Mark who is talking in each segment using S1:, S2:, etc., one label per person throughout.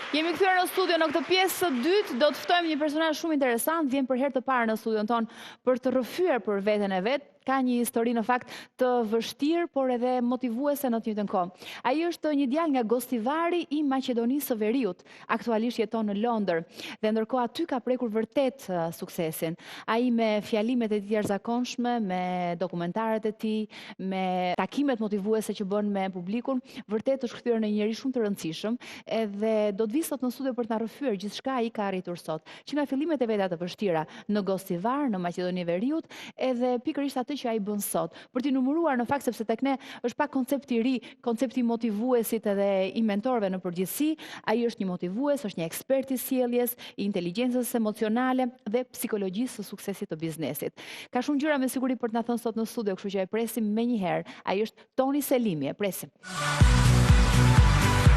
S1: Jemi kthyer në studio në këtë pjesë së dytë, do të ftojmë një personazh shumë interesant, vjen për herë të parë në studion ton për të rrëfyer për veten e vet. Ka një histori në fakt të vështirë, por edhe motivuese në të njëjtën kohë. Ai është një djalë nga Gostivari i Maqedonisë së Veriut, aktualisht jeton në Londër dhe ndërkohë aty ka prekur vërtet suksesin. Ai me fjalimet e tij të jashtëzakonshme, me dokumentaret e tij, me takimet motivuese që bën me publikun, vërtet është kthyer në një njerëz shumë të rëndësishëm, edhe do të vi sot në studio për të na rrëfyer gjithçka ai ka arritur sot. Që nga fillimet e veta të vështira në Gostivar, në Maqedoninë e Veriut, edhe pikërisht atë që ai bën sot. Për t'i numëruar në fakt sepse tek ne është pak koncept i ri, koncepti motivuesit edhe i mentorëve në përgjithësi, ai është një motivues, është një ekspert i sjelljes, i inteligjencës emocionale dhe psikologjisë së suksesit të biznesit. Ka shumë gjëra me siguri për të na thënë sot në studio, kështu që e presim menjëherë. Ai është Toni Selimi, e presim.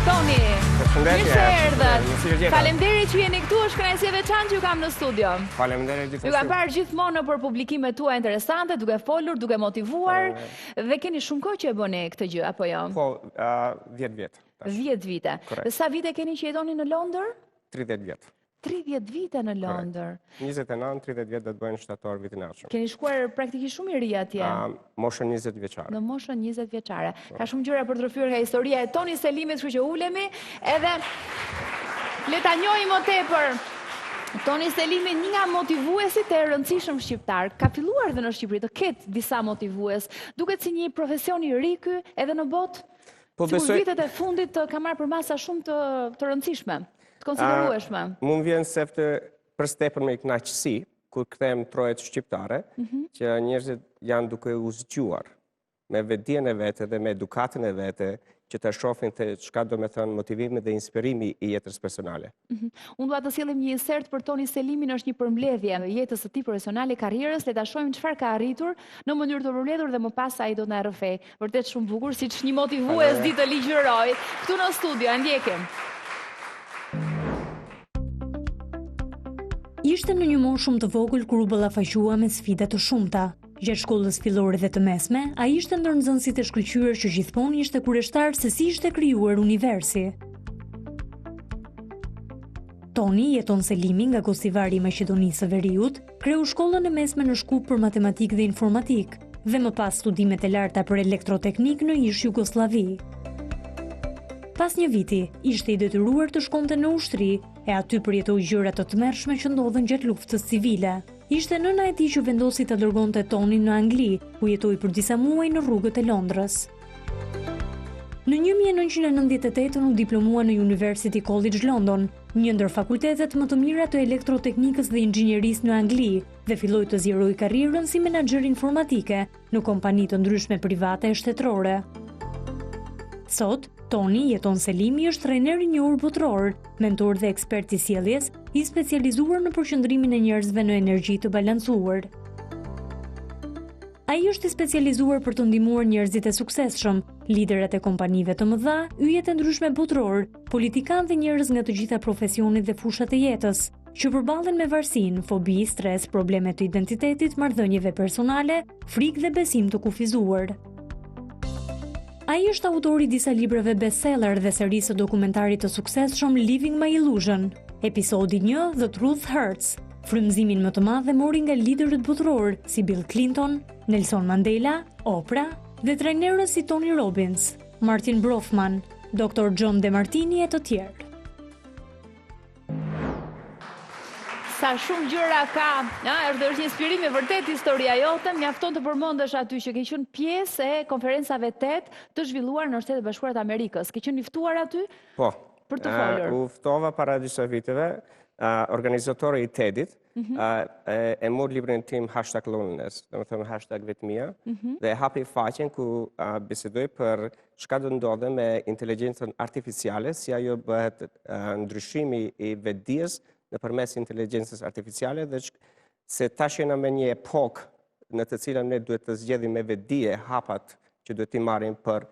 S1: Toni, mirë se erdhët. Faleminderit që jeni këtu, është kënaqësi e veçantë që ju kam në studio.
S2: Faleminderit gjithashtu.
S1: Ju kam parë gjithmonë për publikimet tuaja interesante, duke folur, duke motivuar, dhe keni shumë kohë që e bëni këtë gjë, apo jo?
S2: Po, 10 vjet.
S1: 10 vite. Dhe sa vite keni që jetoni në Londër?
S2: 30 vjet.
S1: 30 vite në Londër.
S2: 29, 30 vjet do të bëjnë shtator vitin e ardhshëm.
S1: Keni shkuar praktikisht shumë i ri atje.
S2: Moshën 20 vjeçare.
S1: Në moshën 20 vjeçare. Ka shumë gjëra për të rrëfyer nga historia e Toni Selimit, kështu që ulemi edhe le ta njohim më tepër. Toni Selimi, një nga motivuesit e rëndësishëm shqiptar, ka filluar dhe në Shqipëri të ketë disa motivues, duket si një profesion i ri ky edhe në botë. Sikur vitet e fundit ka marrë për masa shumë të rëndësishme, të konsiderueshme.
S2: Mund vjen sepse për stepën me kënaqësi, kur kthehem trojet shqiptare, që njerëzit janë duke u zgjuar me vetdijen e vete dhe me edukatën e vete, që të shohin të çka do me thënë motivimi dhe inspirimi i jetës personale.
S1: Unë dua të sjellim një insert për Toni Selimin, është një përmbledhje e jetës së tij profesionale, karrierës, le ta shohim çfarë ka arritur në mënyrë të përmbledhur dhe më pas ai do të na rrëfej. Vërtet shumë bukur, siç një motivues di të ligjëroj. Këtu në studio, e ndjekim.
S3: Ishte në një moshë shumë të vogël kur u ballafaqua me sfida të shumta. Gjatë shkollës fillore dhe të mesme, ai ishte ndër nxënësit e shkëlqyer që gjithmonë ishte kureshtar se si ishte krijuar universi. Toni jeton Selimi nga Gostivari i Maqedonisë së Veriut, kreu shkollën e mesme në Shkup për matematikë dhe informatikë, dhe më pas studimet e larta për elektroteknik në ish Jugosllavi. Pas një viti, ishte i detyruar të shkonte në ushtri, e aty përjetoi gjëra të tmerrshme që ndodhen gjatë luftës civile. Ishte nëna e tij që vendosi të dërgonte Tonin në Angli, ku jetoi për disa muaj në rrugët e Londrës. Në 1998 u diplomua në University College London, një ndër fakultetet më të mira të elektroteknikës dhe inxhinierisë në Angli, dhe filloi të zgjerojë karrierën si menaxher informatike në kompani të ndryshme private e shtetërore. Sot, Toni jeton Selimi është trajner i njohur botror, mentor dhe ekspert i sjelljes, i specializuar në përqendrimin e njerëzve në energji të balancuar. Ai është i specializuar për të ndihmuar njerëzit e suksesshëm, liderat e kompanive të mëdha, yjet e ndryshme botror, politikanë dhe njerëz nga të gjitha profesionet dhe fushat e jetës, që përballen me varësinë, fobi, stres, probleme të identitetit, marrëdhënieve personale, frikë dhe besim të kufizuar. Ai është autori disa librave bestseller dhe serisë së dokumentarit të suksesshëm Living My Illusion. Episodi 1, The Truth Hurts. Frymëzimin më të madh e mori nga liderët botror si Bill Clinton, Nelson Mandela, Oprah dhe trajnerët si Tony Robbins, Martin Brofman, Dr. John DeMartini e të tjerë.
S1: Sa shumë gjëra ka, është një inspirim e vërtet historia jote, mjafton të përmendesh aty që ke qenë pjesë e konferencave 8 të zhvilluar në Shtetet Bashkuara të Amerikës. Ke qenë i ftuar aty?
S2: Po.
S1: Për të folur.
S2: U ftova para disa viteve, organizatori i TED-it e mori librin tim #loneliness, domethënë #vetmia, dhe hapi faqen ku bisedoj për çka do ndodhe me inteligjencën artificiale, si ajo bëhet ndryshimi i vetdijes nëpërmes inteligjencës artificiale, dhe se tash jena me një epokë në të cilën ne duhet të zgjedhim me vetdije hapat që duhet t'i marrim për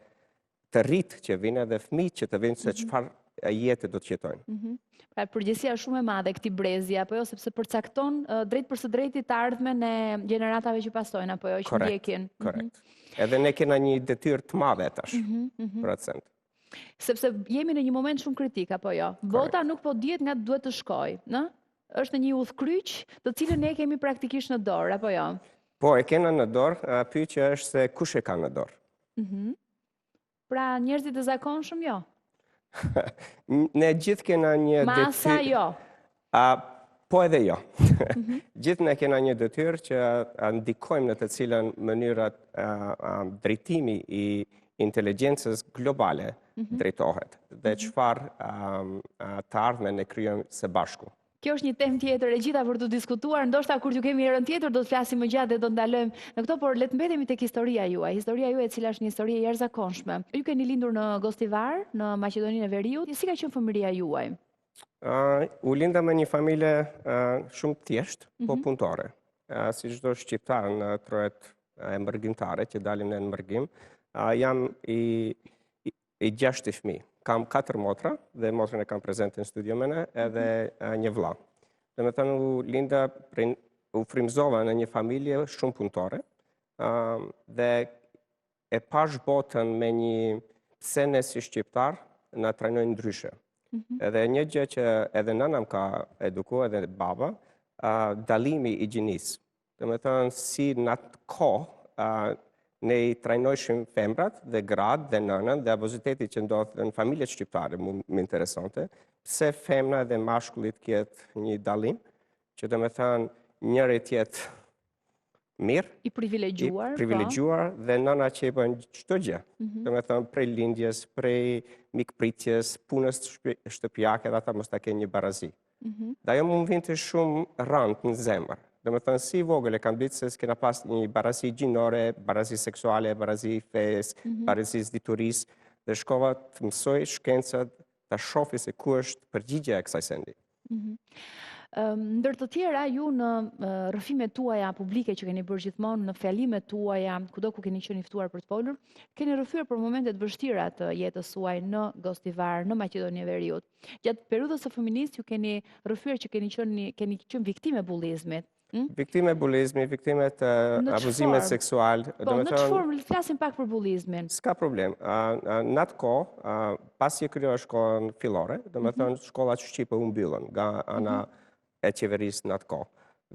S2: të rritë që vinë dhe fëmijët që të vinë se çfarë jetë do të jetojnë.
S1: Pra përgjegjësia është shumë e madhe këtij brezi, apo jo, sepse përcakton drejt për së drejti të ardhmen e gjeneratave që pasojnë, apo jo, që ndjekin.
S2: Korrekt. Edhe ne kena një detyrë të madhe tash për atë send.
S1: Sepse jemi në një moment shumë kritik, apo jo? Bota nuk po dihet nga duhet të shkoj, në? Është në një udhkryq, të cilën ne kemi praktikisht në dorë, apo jo?
S2: Po, e kena në dorë, pyetja është se kush e ka në dorë.
S1: Pra njerëzit e zakonshëm jo.
S2: Ne gjithë kena një
S1: Masa jo.
S2: Po edhe jo. Gjithë ne kena një detyrë që ndikojmë në të cilën mënyrat drejtimi i inteligjencës globale drejtohet dhe çfarë të ardhmen ne krijojmë së bashku.
S1: Kjo është një temë tjetër e gjitha për të diskutuar, ndoshta kur t'ju kemi herën tjetër do të flasim më gjatë dhe do të ndalojmë në këto, por le të mbetemi tek historia juaj. Historia juaj e cila është një histori e jashtëzakonshme. Ju keni lindur në Gostivar, në Maqedoninë e Veriut. Si ka qenë fëmijëria juaj?
S2: U linda me një familje shumë thjeshtë, po punëtore. Si çdo shqiptar në trojet e mërgjimtare që dalim në mërgjim, jam i 6 fëmijë. Kam 4 motra dhe motrën e kam prezente në studio mene edhe një vlla. Dhe me thënë u frymëzova në një familje shumë punëtore dhe e pash botën me një pse ne si shqiptar na trajnojnë ndryshe. Edhe një gjë që edhe nëna më ka edukuar edhe baba, dalimi i gjinisë. Dhe me thënë si në atë kohë ne i trajnojshim femrat dhe gratë dhe nënën dhe aboziteti që ndodhë në familjet shqiptare më interesante, pse femna dhe mashkullit kjetë një dalim, që dhe me thënë njëri tjetë mirë,
S1: I
S2: privilegjuar dhe nëna që i bënë çdo gjë. Dhe me thënë prej lindjes, prej mikpritjes, punës shtëpiake dhe ata mos ta kenë një barazi. Dhe ajo më vinte shumë rënd në zemër. Dhe me thënë si vogël e kam ditë se s'kena pas një barazi gjinore, barazi seksuale, barazi fes, barazi dituris, dhe shkova të mësoj shkencat të shofi se ku është përgjigja e kësaj sendi.
S1: Ndër të tjera, ju në rrëfimet tuaja publike që keni bërë gjithmonë, në fjalimet tuaja, kudo ku keni qenë i ftuar për të folur, keni rrëfyer për momentet vështira të jetës suaj në Gostivar, në Maqedoninë e Veriut. Gjatë periudhës së fëminisë ju keni rrëfyer që keni qenë viktime bullizmit.
S2: Viktime bullizmi, viktime të abuzimet seksual.
S1: Po, në që formë, flasim pak për bullizmin.
S2: S'ka problem. Në atë kohë, pasi e kryo shkollën fillore, dhe me thënë shkollat shqipe u mbyllën nga ana e qeverisë në atë kohë.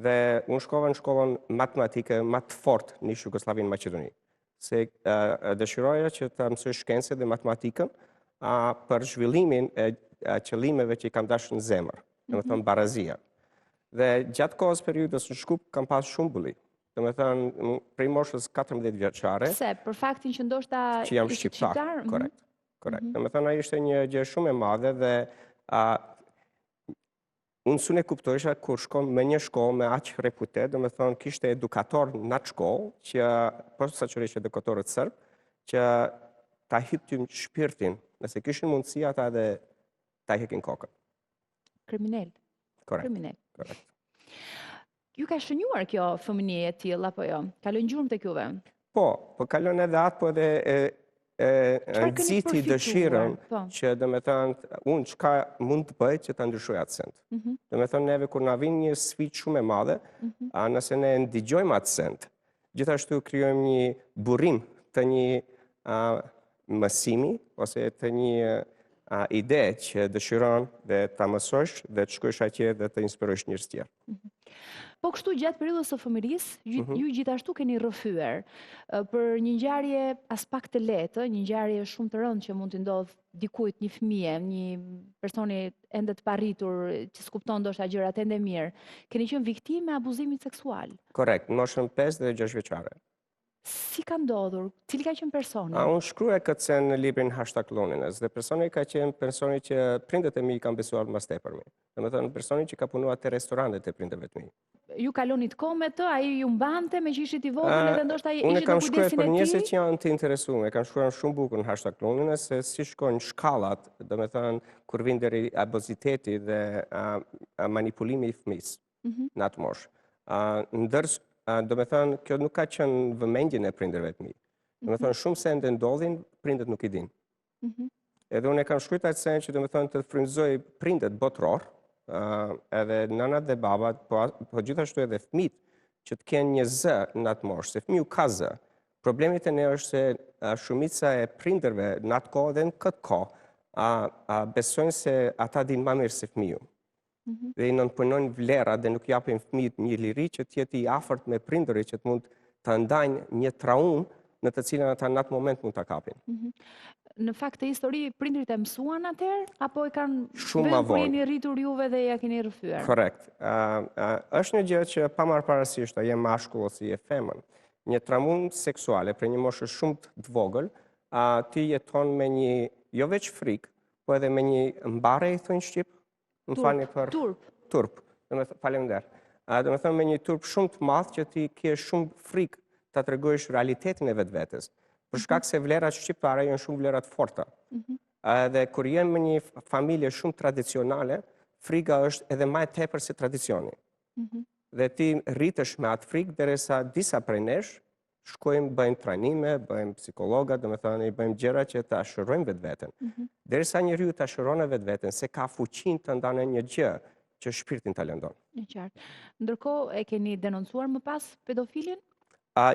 S2: Dhe unë shkova në shkollën matematike më të fortë në Jugosllavinë Maqedoni. Se dëshiroja që të mësoj shkencë dhe matematikën për zhvillimin e qëllimeve që i kam dashur në zemër, dhe me thënë barazia. Dhe gjatë kohës periudës në Shkup kam pas shumë bullim. Dhe me thënë, prej moshës 14 vjeçare.
S1: Pse? Për faktin që ndoshta
S2: që jam shqiptar. Korrekt. Dhe me thënë, ajo ishte një gjë shumë e madhe dhe unë s'u ne kuptoisha kur shkon me një shkollë me aq reputet, dhe me thënë, kishte edukator në atë shkollë, që posaçërisht edukatorët serb, që ta hyptin shpirtin, nëse kishin mundësi ata dhe ta hekin kokën.
S1: Kriminal.
S2: Korrekt.
S1: Ju ka shënjuar kjo fëmijë e tillë apo jo? Kalon gjurmë tek juve?
S2: Po kalon edhe atë, po edhe nxiti dëshirën që dhe me thënë, unë çka mund të bëj që ta ndryshoj atë send. Dhe me thënë, neve kur na vin një sfidë shumë e madhe, nëse ne ndigjojmë atë send, gjithashtu krijojmë një burrim të një mësimi ose të një ide që dëshiron dhe ta mësosh dhe të shkosh atje dhe të inspirosh njerëz tjerë.
S1: Po kështu gjatë periudhës së fëmijërisë, ju gjithashtu keni rrëfyer për një ngjarje as pak të lehtë, një ngjarje shumë të rëndë që mund të ndodh dikujt, një fëmijë, një personi ende të parritur që s'kupton ndoshta gjërat ende mirë. Keni qenë viktimë e abuzimit seksual.
S2: Korrekt, në moshën 5 dhe 6 vjeçare.
S1: Si ka ndodhur? Cili ka qenë personi?
S2: Unë shkruaj këtë sen në librin #Loneliness dhe personi ka qenë personi që prindet e mi kanë besuar mas tepër mi. Dhe me thënë personi që ka punuar te restorantet e prindërve të mi.
S1: Ju kalonit kohë me të, ai ju mbante me që ishit i vogël edhe ndoshta ishit në
S2: kujdesin e tij? Unë kam shkruar për njerëzit që janë të interesuar, kam shkruar shumë bukur në #Loneliness se si shkojnë shkallat, dhe me thënë kur vjen deri abuziteti dhe manipulimi i fëmisë në atë moshë. Do me thënë, kjo nuk ka qenë vëmendjen e prindërve të mi. Do me thënë, shumë sende ndodhin, prindët nuk i din. Edhe unë e kam shkruar atë sen që do me thënë të frymëzoj prindët botror, edhe nënat dhe babat, po gjithashtu edhe fëmijët që të kenë një zë në atë moshë, se fëmiu ka zë, Problemi të ne është se shumica e prindërve në atë kohë dhe në këtë kohë besojnë se ata dinë më mirë se fëmiu. Dhe i nënpunojnë vlera dhe nuk japin fëmijët një liri që t'jetë i afërt me prindërit që të mund të ndajnë një traumë në të cilën ata në atë moment mund ta kapin.
S1: Në fakt të histori, prindrit e mësuan atëherë, apo e kanë
S2: Shumë ma
S1: vetëm kur
S2: vonë.
S1: jeni rritur juve dhe ja keni rrëfyer?
S2: Korrekt. Është një gjë që pa marrë parasysh, a je mashkull ose je femën. Një traumë seksuale për një moshë shumë të vogël, ti jeton me një jo veç frikë, po edhe me një mbare i thonë shqip, më falni për turp. Faleminderit. Do të thënë me një turp shumë të madh që ti ke shumë frikë ta tregosh realitetin e vetvetes. Për shkak se vlerat shqiptare janë shumë vlera të forta. Dhe kur jenë me një familje shumë tradicionale, frika është edhe më e tepër se tradicioni. Dhe ti rritesh me atë frikë derisa disa prej nesh shkojmë, bëjmë trajnime, bëjmë psikologa, do të thënë, bëjmë gjëra që ta shërojmë vetveten. Derisa njeriu ta shëron vetveten se ka fuqinë të ndanë një gjë që shpirtin ta lëndon.
S1: Në qartë. Ndërkohë e keni denoncuar më pas pedofilin?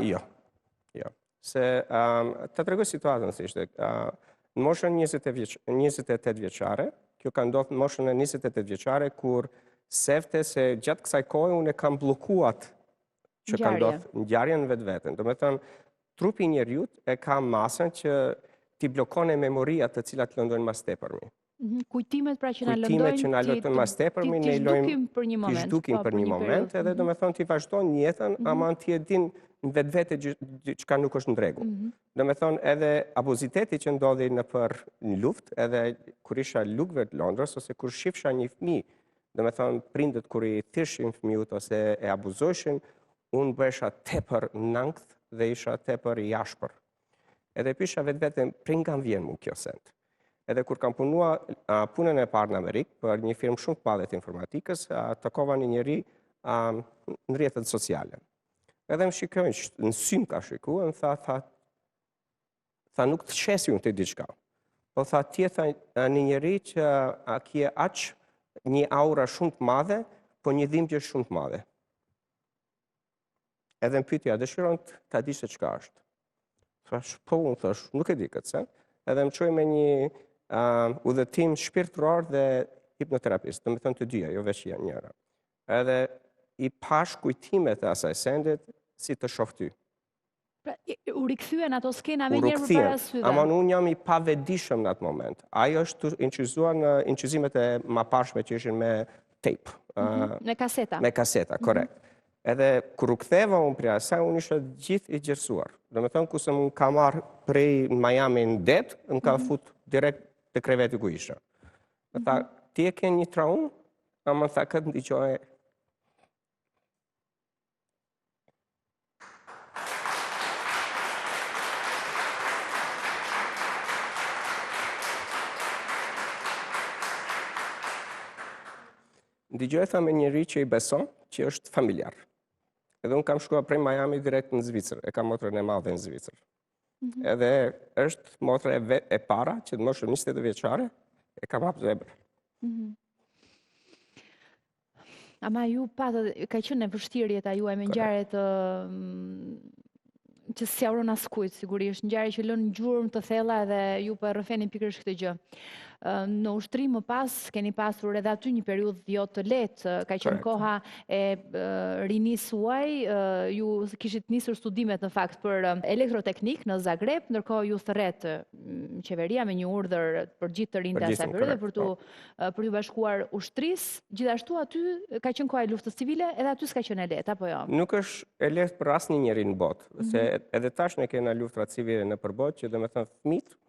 S2: Jo. Se të tregoj situatën si ishte. Në moshën 28 vjeçare, kjo ka ndodhur në moshën e 28 vjeçare, kur sefte se gjatë kësaj kohe unë e kam bllokuat që ka ndodhur ngjarjen vetveten. Do të thënë, trupi i njeriut e ka masën që ti blokon memoria të cilat lëndojnë mas tepërmi.
S1: Kujtimet pra që na
S2: Kujtimet që na lëndojnë mas tepërmi, ne
S1: zhdukim për një moment.
S2: Zhdukim për një moment, edhe do të thënë ti vazhdon jetën, ama ti e din në vetvete çka nuk është në rregull. Do të thënë edhe abuziteti që ndodhi në luftë, edhe kur isha lugëve të Londrës ose kur shifsha një fëmijë, do të thënë prindët kur i thirrshin fëmijët ose e abuzojshin, unë bëhesha tepër nënkth dhe isha tepër i ashpër. Edhe pisha vetveten prej nga vjen mu kjo send. Edhe kur kam punua punën e parë në Amerikë për një firmë shumë të madhe të informatikës, takova një njeri në rrjetet sociale. Edhe më shikojnë, në sy më ka shikuar, më tha nuk të shesi unë të diçka. Po tha tjetha një njeri që kje aq një aura shumë të madhe, po një dhimbje shumë të madhe. Edhe më pyetja, dëshiron ta di se çka është. Thash, po unë thash, nuk e di këtë sen. Edhe më çoi me një udhëtim shpirtëror dhe hipnoterapist, do të thënë të dyja, jo vetëm njëra. Edhe i pash kujtimet e asaj sendit si të shoh ty.
S1: Pra, u rikthyen ato skena me njëherë përpara syve.
S2: Ama unë jam i pavetëdijshëm në atë moment. Ajo është incizuar në incizimet e mëparshme që ishin me tape.
S1: Me kaseta.
S2: Me kaseta, korrekt. Edhe kur u ktheva unë prej asaj, unë isha gjithë i gjersuar. Do të thënë kurse më ka marrë prej Miami në det, më ka fut direkt te kreveti ku isha. Më tha, ti e ke një traumë? Ama më tha, këtë ndiqoje. Ndiqoje tha me njëri që i beson, që është familjar. Edhe unë kam shkuar prej Miami direkt në Zvicër, e kam motrën e madhe në Zvicër. Edhe është motra e para që të moshën 20 vjeçare, e kam hapur zemrën.
S1: Ama ju ka qenë e vështirë jeta juaj me ngjarje që s'jauron askujt, sigurisht, ngjarje që lën gjurmë të thella dhe ju po e rrëfeni pikërisht këtë gjë. Në ushtrim më pas, keni pasur edhe aty një periudhë jo të lehtë, ka qenë koha e rinisë suaj, ju kishit nisur studimet në fakt për elektroteknik në Zagreb, ndërkohë ju thërret qeveria me një urdhër për gjithë të rinjtë e asaj periudhe për t'u bashkuar ushtrisë. Gjithashtu aty ka qenë koha e luftës civile, edhe aty s'ka qenë e lehtë, apo jo?
S2: Nuk është e lehtë për asnjë njeri në botë, se edhe tash ne kena luftrat civile në përbot që domethënë fëmijët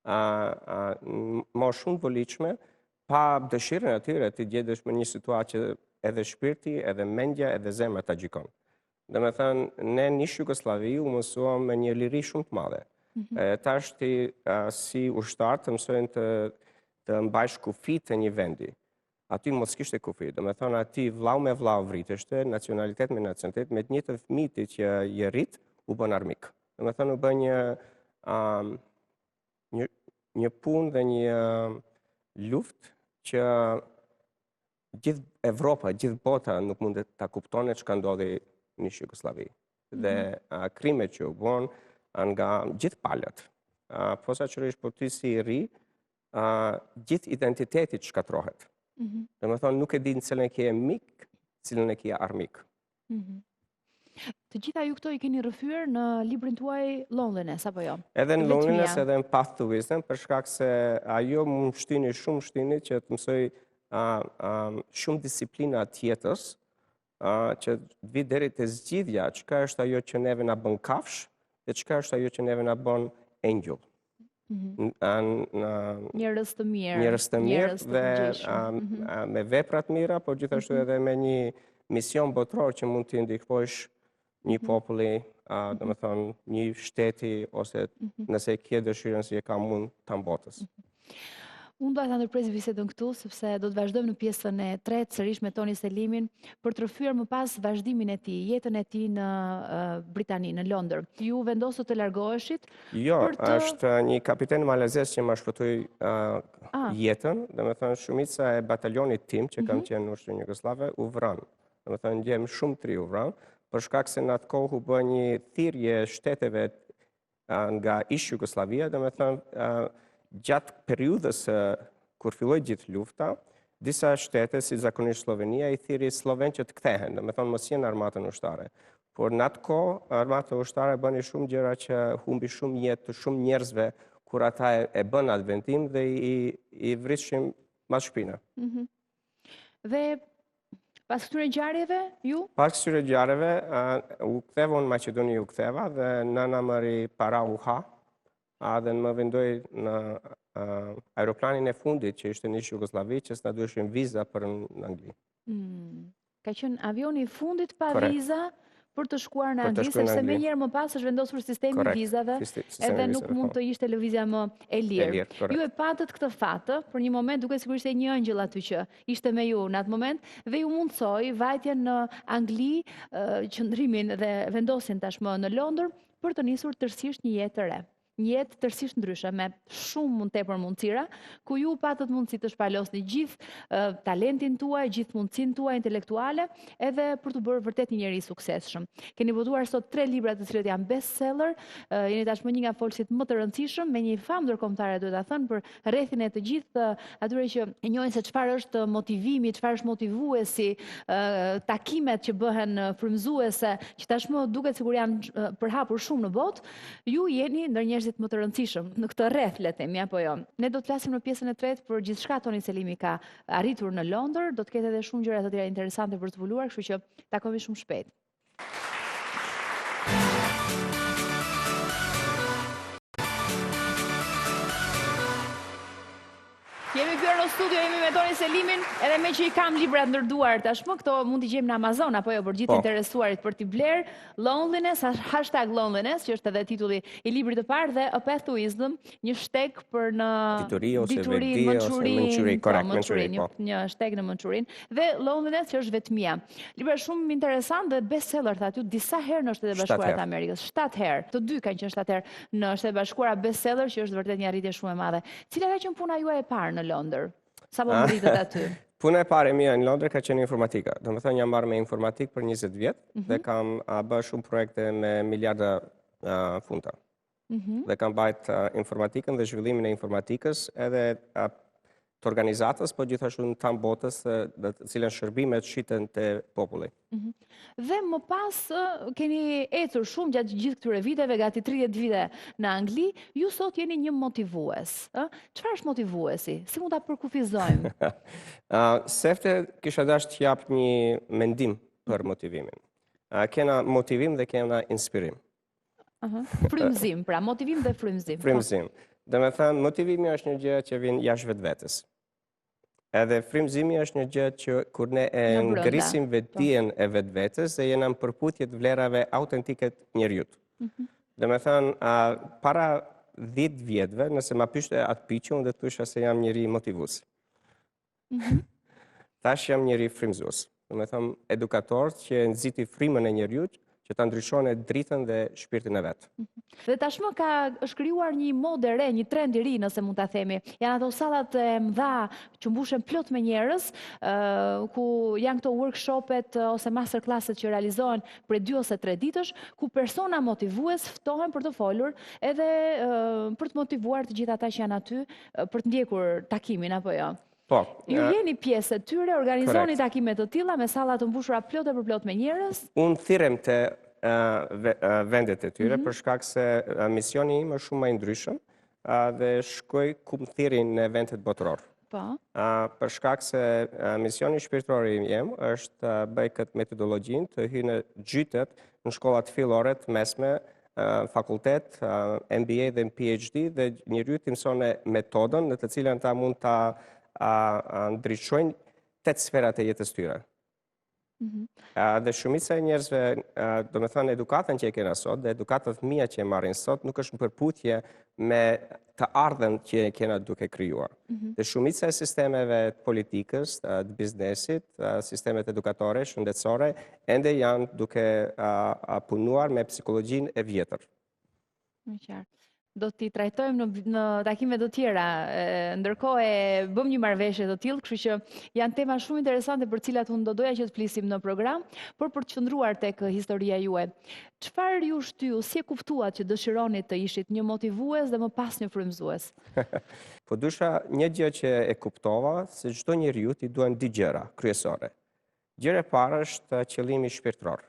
S2: më shumë voliqme, pa dëshirën e tyre të gjetesh me një situatë që edhe shpirti, edhe mendja, edhe zemra ta gjikon. Domethënë, ne në Jugosllavi u mësuam me një liri shumë të madhe. Tash ti si ushtar të mësojnë të mbajsh kufi të një vendi. Aty mos kishte kufi, domethënë aty vllau me vllau vriteshte, nacionalitet me nacionalitet, me të njëjtën fëmijë që je rrit u bën armik. Domethënë u bën një punë dhe një luftë që gjithë Evropa, gjithë bota nuk mund ta kuptonë çka ndodhi në Jugosllavi. Dhe krimet që u bën, nga gjithë palët. Posaçërisht po ty si i ri, gjithë identitetit shkatrohet. Domethënë nuk e din cilën e ke mik, cilën e ke armik.
S1: Të gjitha ju këto i keni rrëfyer në librin tuaj Loneliness, apo jo?
S2: Edhe në
S1: Vetmia.
S2: Loneliness edhe në Path to Wisdom, për shkak se ajo më shumë shtini që të mësoj shumë disiplina tjetës, që të vi deri te zgjidhja, çka është ajo që neve na bën kafsh, dhe çka është ajo që neve na bën engjëll.
S1: Njerëz të mirë.
S2: Njerëz të mirë dhe me vepra të mira, por gjithashtu edhe me një mision botror që mund t'i ndihmojsh një populli, domethënë një shteti, ose nëse ke dëshirën si e ka mund ta mbotës.
S1: Unë do ta ndërpres bisedën këtu, sepse do të vazhdojmë në pjesën e tretë, sërish me Toni Selimin, për të rrëfyer më pas vazhdimin e tij, jetën e tij në Britani, në Londër. Ju vendosët të largoheshit?
S2: Jo, është një kapiten malezes që ma shpëtoi jetën, domethënë shumica e batalionit tim që kam qenë në Ushtrinë Jugoslave u vran. Domethënë ndjem shumë tri u vran, për shkak se në atë kohë u bë një thirrje shteteve nga ish Jugoslavia, domethënë gjatë periudhës kur filloi gjithë lufta, disa shtete, si zakonisht Slovenia, i thiri sloven që të kthehen, domethënë mos jenë armatën ushtarë. Por në atë kohë, armata ushtarë bëni shumë gjëra që humbi shumë jetë të shumë njerëzve kur ata e bën atë vendim dhe i vrishim mas shpina.
S1: Dhe pas këtyre ngjarjeve, ju?
S2: Pas këtyre ngjarjeve, u ktheva në Maqedoni, u ktheva dhe nëna mëri para u ha, dhe më vendoi në aeroplanin e fundit që ishte në Jugosllavi, që s'na duheshin viza për në Angli.
S1: Ka qenë avioni i fundit pa viza për të shkuar në Angli, sepse menjëherë më pas është vendosur sistemi i vizave, edhe nuk mund të ishte lëvizja më e lirë. Ju e patët këtë fatë, për një moment duke sigurisht e një ëngjëll aty që ishte me ju në atë moment, dhe ju mundsoi vajtjen në Angli, qëndrimin dhe vendosjen tashmë në Londër për të nisur tërësisht një jetë të re. Një jetë tërësisht ndryshe, me shumë tepër mundësira, ku ju patët mundësi të shpalosni gjithë talentin tuaj, gjithë mundësinë tuaj intelektuale, edhe për të bërë vërtet një njeri suksesshëm. Keni botuar sot 3 libra të cilët janë bestseller, jeni tashmë një nga folësit më të rëndësishëm, me një famë ndërkombëtare, duhet ta thënë, për rrethin e të gjithë atyre që e njohin se çfarë është motivimi, çfarë është motivuesi, takimet që bëhen frymezuese, që tashmë duket sikur janë përhapur shumë në botë, ju jeni ndër njerëzit më të rëndësishëm në këtë rreth, le të themi, apo jo. Ne do të flasim në pjesën e tretë për gjithçka Toni Selimi ka arritur në Londër, do të ketë edhe shumë gjëra të tjera interesante për të zbuluar, kështu që takohemi shumë shpejt. Jemi kthyer në studio, jemi me Toni Selimin, edhe me që i kam librat ndërduar tashmë, këto mund t'i gjejmë në Amazon, apo jo, për gjithë interesuarit për t'i bler. Loneliness, #Loneliness, që është edhe titulli i librit të parë, dhe A Path to Wisdom, një shteg për në dituri, Mençuri, një shteg në Mençurin, dhe Loneliness, që është vetmia. Libra shumë interesant dhe bestseller, thatë ju, disa herë në Shtetet Bashkuara të Amerikës, 7 herë, të dy kanë qenë 7 herë në Shtetet Bashkuara bestseller, që është vërtet një arritje shumë e madhe. Cila ka qenë puna juaj e parë në Londër? Sa po mbritët aty?
S2: Puna e parë e mia në Londër ka qenë informatika. Domethënë jam marrë me informatikë për 20 vjet dhe kam bërë shumë projekte me miliarda funta. Dhe kam bajt informatikën dhe zhvillimin e informatikës edhe të organizatës, po gjithashtu në tam botës, të cilën shërbimet shiten te populli.
S1: Dhe më pas keni ecur shumë gjatë gjithë këtyre viteve, gati 30 vite në Angli, ju sot jeni një motivues. Çfarë është motivuesi? Si mund ta përkufizojmë?
S2: Sefte kisha dashur të jap një mendim për motivimin. Kena motivim dhe kena inspirim.
S1: Frymëzim, pra motivim dhe frymëzim.
S2: Frymëzim. Domethënë motivimi është një gjë që vjen jashtë vetvetes. Edhe frymëzimi është një gjë që kur ne e ngrisim vetdijen e vetvetes dhe jena në përputhje të vlerave autentike të njerëzit. Domethënë para 10 vjetëve, nëse ma pyeshte atë pyetje, unë do të thosha se jam njeri motivues. Tash jam njeri frymëzues. Domethënë edukator që nxiti frymën e njerëzit që ta ndryshon dritën dhe shpirtin e vetë.
S1: Dhe tashmë është krijuar një modë e re, një trend i ri, nëse mund ta themi. Janë ato sallat e mëdha që mbushen plot me njerëz, ku janë këto workshopet ose masterclasset që realizohen për 2 ose 3 ditësh, ku persona motivues ftohen për të folur edhe për të motivuar të gjithë ata që janë aty për të ndjekur takimin apo jo.
S2: Po.
S1: Ju jeni pjesë e tyre, organizoni takime të tilla me salla të mbushura plot e përplot me njerëz?
S2: Unë thirrem të vendet e tyre, për shkak se misioni im është shumë më i ndryshëm dhe shkoj ku më thirrin në eventet botëror.
S1: Po.
S2: Për shkak se misioni shpirtëror im është bëj këtë metodologjinë të hyj në gjytet, në shkollat fillore të mesme, fakultet, MBA dhe PhD, dhe njeriu të mëson metodën në të cilën ta mund ta ndryshojnë 8 sferat e jetës tyre. Dhe shumica e njerëzve, do me thënë, edukatën që e kena sot dhe edukatët mia që e marrin sot nuk është në përputhje me të ardhmen që e kena duke krijuar. Dhe shumica e sistemeve të politikës, të biznesit, sistemet edukatore, shëndetësore, ende janë duke punuar me psikologjinë e vjetër.
S1: Më qartë. Do t'i trajtojmë në takime të tjera. Ndërkohë e bëm një marrëveshje të tillë, kështu që janë tema shumë interesante për cilat unë do doja që të flisim në program, por për të qëndruar tek historia juaj. Çfarë ju shtyu, si e kuptuat që dëshironi të ishit një motivues dhe më pas një frymëzues?
S2: Po dusha një gjë që e kuptova, se çdo njeriu i duhen 2 gjëra kryesore. Gjëra e parë është qëllimi shpirtëror.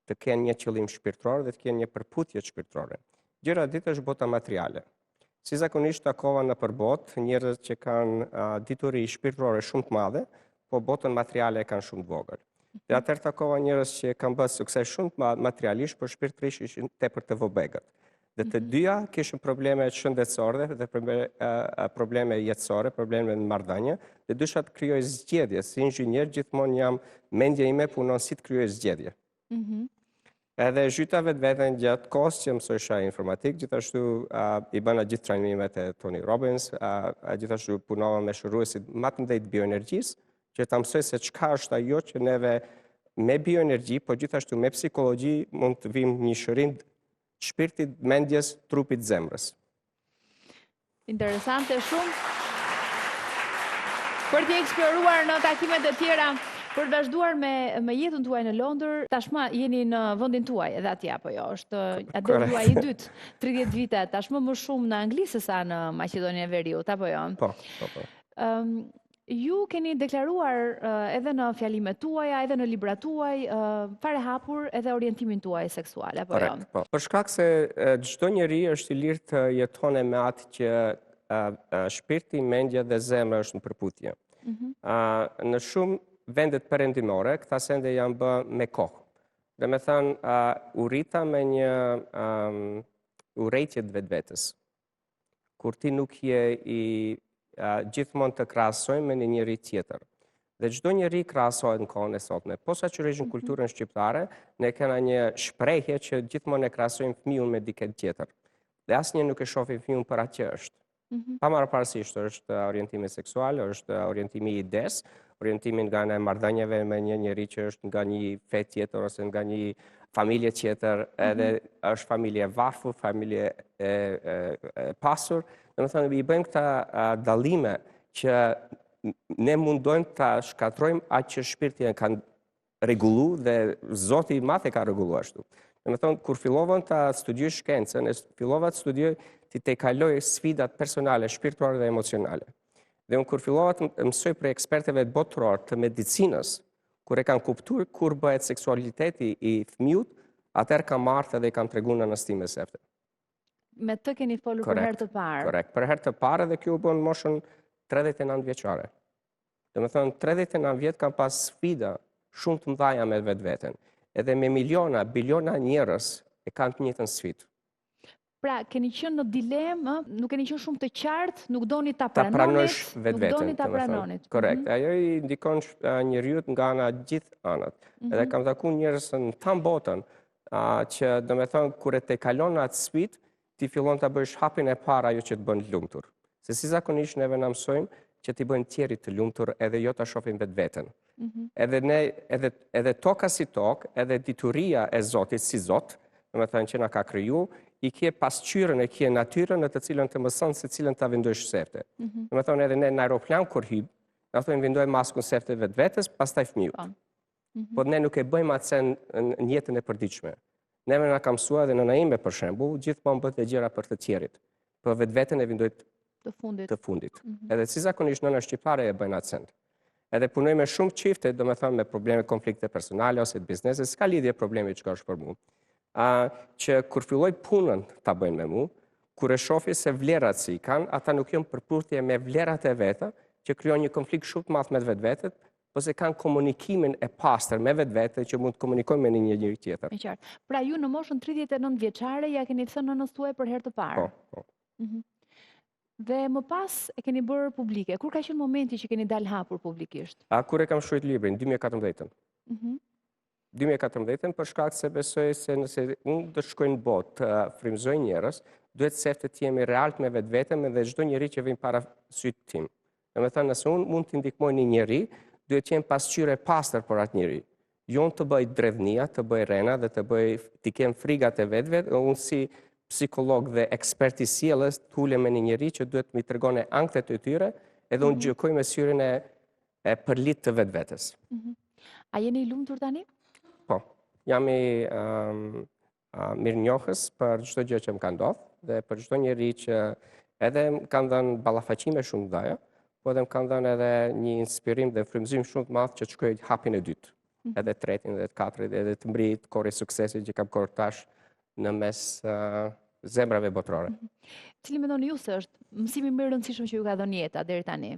S2: Të kenë një qëllim shpirtëror dhe të kenë një përputhje shpirtërore. Gjëra e dytë është bota materiale. Si zakonisht takova në përbot njerëz që kanë dituri shpirtërore shumë të madhe, po botën materiale e kanë shumë të vogël. Dhe atëherë takova njerëz që kanë bërë sukses shumë të materialisht, por shpirtërisht ishin tepër të vobegët. Dhe të dyja kishin probleme shëndetësore dhe probleme jetësore, probleme në marrëdhënie, dhe dysha të krijoj zgjedhje. Si inxhinier gjithmonë jam mendja ime punon si të krijoj zgjedhje. Edhe zhyta vetveten gjatë kohës që mësojsha informatik, gjithashtu i bëna gjithë trajnimet e Tony Robbins, gjithashtu punova me shëruesit më të mëdhenj të bioenergjisë, që ta mësoj se çka është ajo që neve me bioenergji, po gjithashtu me psikologji mund të vim një shërim shpirtit, mendjes, trupit, zemrës.
S1: Interesante shumë. Për të eksploruar në takimet e tjera, për vazhduar me jetën tuaj në Londër, tashmë jeni në vendin tuaj edhe atje apo jo? Është aderi juaj i dytë, 30 vite, tashmë më shumë në Angli se sa në Maqedoninë e Veriut, apo jo?
S2: Po.
S1: Ju keni deklaruar edhe në fjalimet tuaja, edhe në librat tuaj, fare hapur edhe orientimin tuaj seksual, apo jo?
S2: Po. Për shkak se çdo njeri është i lirë të jetonte me atë që shpirti, mendja dhe zemra është në përputhje. Në shumë vendet perëndimore, këta sende janë bë me kohë. Dhe me thënë, u rrita me një urrëtie të vetvetes. Kur ti nuk je i gjithmonë të krahasojmë me një njeri tjetër. Dhe çdo njeri krahasohet në kohën e sotme. Posaçërisht në kulturën shqiptare, ne kena një shprehje që gjithmonë e krahasojmë fëmijën me dikë tjetër. Dhe asnjë nuk e shohim fëmijën për atë që është. Pa marrë parasysh është orientimi seksual, është orientimi i ides, orientimi nga në marrëdhënieve me një njeri që është nga një fe tjetër ose nga një familje tjetër, edhe është familje varfër, familje e pasur. Domethënë, i bëjmë këta dallime që ne mundojmë ta shkatrojmë atë që shpirti e kanë rregullu dhe Zoti i Madh e ka rregulluar ashtu. Domethënë, kur fillova ta studioj shkencën, fillova të studioj ti te kaloj sfidat personale, shpirtërore dhe emocionale. Dhe unë kur fillova të mësoj për eksperteve botëror të medicinës, kur e kanë kuptuar kur bëhet seksualiteti i fëmijët, atëherë kam marrë dhe i kam treguar në anëstime sefte.
S1: Me të keni folur për herë të parë.
S2: Korrekt, për herë të parë dhe kjo u bën moshën 39 vjeçare. Domethënë 39 vjet kam pas sfida shumë të mëdha me vetveten. Edhe me miliona, biliona njerëz e kanë të njëjtën sfidë.
S1: Pra, keni qenë në dilemë, nuk keni qenë shumë të qartë, nuk doni ta pranonit, nuk doni ta pranonit.
S2: Korrekt, ajo i ndikon njeriu nga ana gjithë anët. Edhe kam takuar njerëz në tam botën që domethënë kur e te kalon atë sfidë, ti fillon ta bësh hapin e parë ajo që të bën lumtur. Se si zakonisht neve na mësojmë që ti bëjmë tjerit të lumtur edhe jo ta shohim vetveten. Edhe toka si tokë, edhe dituria e Zotit si Zot, domethënë që na ka kriju, i kje pasqyrën e kje natyrën në të cilën të mëson se cilën ta vendojsh sefte. Domethënë edhe ne në aeroplan kur hym, na thonë vendoj maskën sefte vetvetes, pastaj fëmijët. Po ne nuk e bëjmë atë në jetën e përditshme. Neve na ka mësuar edhe nëna ime për shembull, gjithmonë bëhet e gjëra për të tjerit. Po vetveten e vendoj të fundit. Edhe si zakonisht nëna shqiptare e bëjnë atë send. Edhe punoj me shumë çifte, domethënë me probleme, konflikte personale ose biznese, s'ka lidhje problemi që është për mua. Që kur filloj punën ta bëjnë me mua, kur e shofi se vlerat si i kanë, ata nuk janë përputhje me vlerat e veta, që krijon një konflikt shumë të madh me vetvetet, ose kanë komunikimin e pastër me vetvete që mund të komunikojnë me një njëri tjetër.
S1: Me qartë. Pra ju në moshën 39 vjeçare ja keni thënë nënës tuaj për herë të parë.
S2: Po.
S1: Dhe më pas e keni bërë publike. Kur ka qenë momenti që keni dalë hapur publikisht?
S2: Kur e kam shkruajtur librin 2014. 2014 për shkak se besoj se nëse unë do të shkoj në botë të frymëzoj njerëz, duhet sefte të jemi realt me vetveten dhe çdo njeri që vjen para syt tim. Domethënë nëse unë mund të ndihmoj një njeri, duhet të jem pasqyrë e pastër për atë njeri. Jo të bëj dredhnia, të bëj rena dhe të kem frigat e vetëve, unë si psikolog dhe ekspert i sjelljes tulem me një njeri që duhet mi tregone anktet e tyre, edhe unë gjykoj me syrin e përlit të vetvetes.
S1: A jeni i lumtur tani?
S2: Po, jam i mirënjohës për çdo gjë që më ka ndodhur dhe për çdo njeri që edhe më kanë dhënë ballafaqime shumë dhaja, po edhe më kanë dhënë edhe një inspirim dhe frymëzim shumë të madh që të shkoj hapin e dytë, edhe tretin dhe të katërt, edhe të mbrit korri suksesit që kam korr tash në mes zemrave botërore.
S1: Cili mendoni ju se është mësimi më i rëndësishëm që ju ka dhënë jeta deri tani?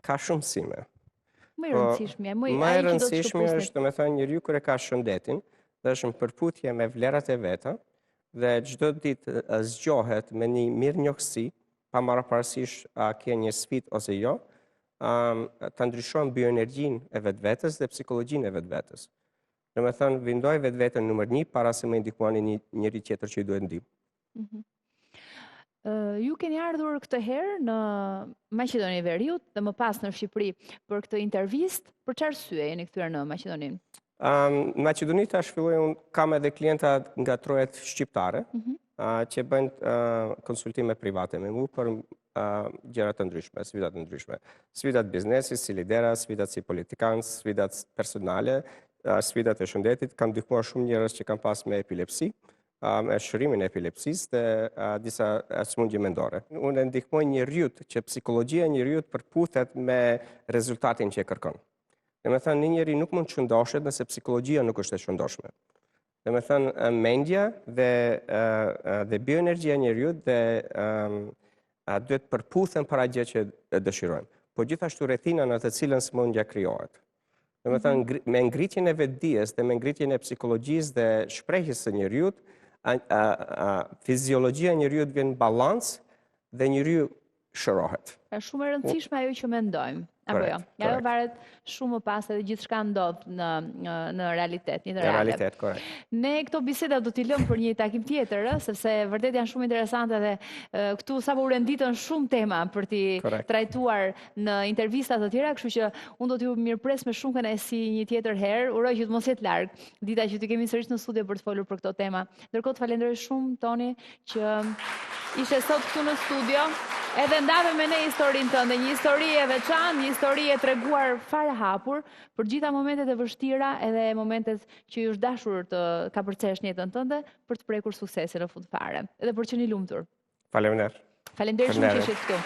S2: Ka shumë mësime.
S1: Më i rëndësishmi,
S2: më e rëndësishmi është, domethënë, njeriu kur e ka shëndetin, dhe është në përputhje me vlerat e veta, dhe çdo ditë zgjohet me një mirënjohësi, pa marrë parasysh a ke një sfidë ose jo, ta ndryshon bioenergjinë e vetvetes dhe psikologjinë e vetvetes. Domethënë, vendoj vetveten numër 1 para se më ndihmoni një njeri tjetër që i duhet ndihmë.
S1: Ju keni ardhur këtë herë në Maqedoni Veriut dhe më pas në Shqipëri për këtë intervistë. Për çfarë arsye jeni kthyer në Maqedoninë?
S2: Në Maqedoni tash filloj unë kam edhe klienta nga trojet shqiptare që bëjnë konsultime private me mua për gjëra të ndryshme, sfida të ndryshme. Sfidat biznesi, si lidera, sfidat si politikan, sfidat personale, sfidat e shëndetit. Kam ndihmuar shumë njerëz që kanë pas me epilepsi, me shërimin e epilepsisë dhe disa sëmundje mendore. Unë ndihmoj njeriu që psikologjia e njeriu përputhet me rezultatin që e kërkon. Domethënë, një njeri nuk mund të shëndoshet nëse psikologjia nuk është e shëndoshme. Domethënë, mendja dhe bioenergjia e njeriu duhet përputhen para gjë që dëshirojmë. Po gjithashtu rrethina në të cilën sëmundja krijohet. Domethënë, me ngritjen e vetdijes dhe me ngritjen e psikologjisë dhe shprehjes së njeriu, fiziologjia e njeriu vjen në balans dhe njeriu shërohet.
S1: Është shumë e rëndësishme ajo që mendojmë, apo jo? Ajo varet shumë më pas edhe gjithçka ndodh në realitet, në
S2: realitet, korrekt.
S1: Ne këto biseda do t'i lëmë për një takim tjetër, sepse vërtet janë shumë interesante dhe këtu sapo u renditën shumë tema për t'i trajtuar në intervista të tjera, kështu që unë do t'ju mirëpres me shumë kënaqësi një tjetër herë. Uroj që të mos jetë larg dita që të kemi sërish në studio për të folur për këto tema. Ndërkohë të falenderoj shumë Toni që ishe sot këtu në studio. Edhe ndave me ne historinë tënde, një histori e veçantë, një histori e treguar fare hapur për gjitha momentet e vështira edhe momentet që ju është dashur të kapërcesh në jetën tënde për të prekur suksese në fund fare. Edhe për që një lumtur.
S2: Faleminderit.
S1: Faleminderit shumë që ishit këtu.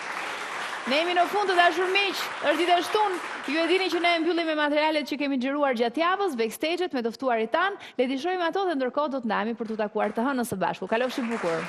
S1: Ne jemi në fund të dashur miq, është ditë e shtunë. Ju e dini që ne mbyllim me materialet që kemi xhiruar gjatë javës, backstage-et me të ftuarit tan. Le të shohim ato dhe ndërkohë do të ndahemi për t'u takuar të hënën së bashku. Kalofshi bukur.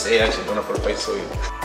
S4: eja që do na përfaqësojë.